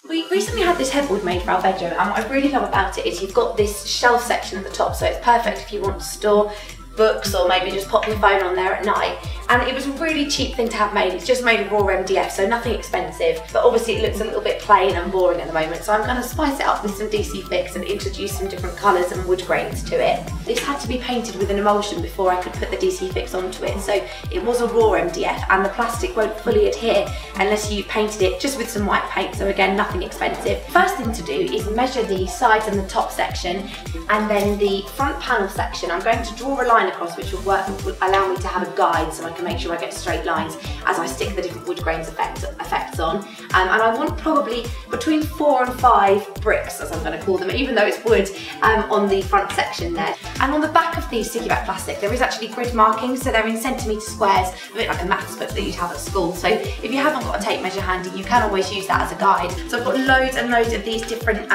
We recently had this headboard made for our bedroom, and what I really love about it is you've got this shelf section at the top, so it's perfect if you want to store books or maybe just pop your phone on there at night. And it was a really cheap thing to have made. It's just made of raw MDF, so nothing expensive, but obviously it looks a little bit plain and boring at the moment, so I'm going to spice it up with some DC Fix and introduce some different colours and wood grains to it. This had to be painted with an emulsion before I could put the DC Fix onto it, so it was a raw MDF, and the plastic won't fully adhere unless you painted it just with some white paint, so again, nothing expensive. First thing to do is measure the sides and the top section, and then the front panel section. I'm going to draw a line across, which will allow me to have a guide so I can make sure I get straight lines as I stick the different wood grains effects on. And I want probably between 4 and 5 bricks, as I'm going to call them, even though it's wood, on the front section there. And on the back of the sticky back plastic, there is actually grid markings, so they're in centimetre squares, a bit like a maths book that you'd have at school. So if you haven't got a tape measure handy, you can always use that as a guide. So I've got loads and loads of these different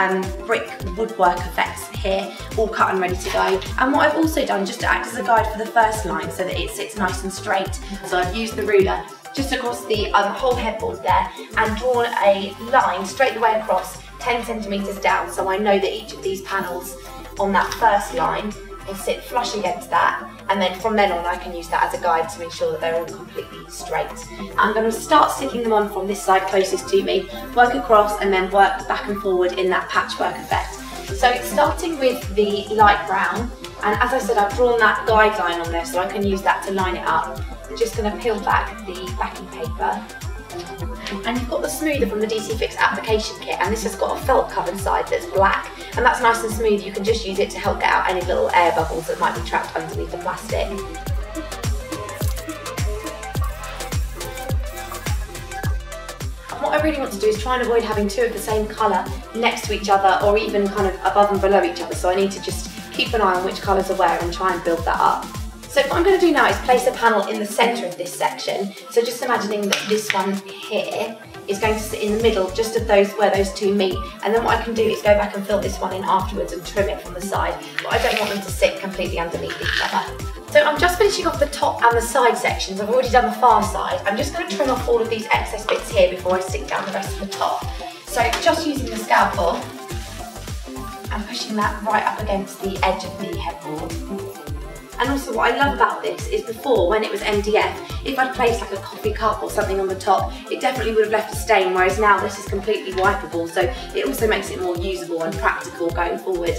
brick woodwork effects here, all cut and ready to go. And what I've also done, just to act as a guide for the first line so that it sits nice and straight, so I've used the ruler just across the whole headboard there and drawn a line straight the way across, 10 centimetres down, so I know that each of these panels on that first line will sit flush against that, and then from then on I can use that as a guide to make sure that they're all completely straight. I'm going to start sticking them on from this side closest to me, work across and then work back and forward in that patchwork effect. So starting with the light brown, and as I said, I've drawn that guideline on there so I can use that to line it up. I'm just going to peel back the backing paper. And you've got the smoother from the DC Fix application kit, and this has got a felt covered side that's black, and that's nice and smooth. You can just use it to help get out any little air bubbles that might be trapped underneath the plastic. What I really want to do is try and avoid having two of the same colour next to each other, or even kind of above and below each other, so I need to just keep an eye on which colours are where and try and build that up. So what I'm going to do now is place a panel in the centre of this section. So just imagining that this one here is going to sit in the middle, just of where those two meet, and then what I can do is go back and fill this one in afterwards and trim it from the side, but I don't want them to sit completely underneath each other. So I'm just finishing off the top and the side sections. I've already done the far side. I'm just going to trim off all of these excess bits here before I stick down the rest of the top. So just using the scalpel and pushing that right up against the edge of the headboard. And also what I love about this is before, when it was MDF, if I'd placed like a coffee cup or something on the top, it definitely would have left a stain, whereas now this is completely wipeable, so it also makes it more usable and practical going forward.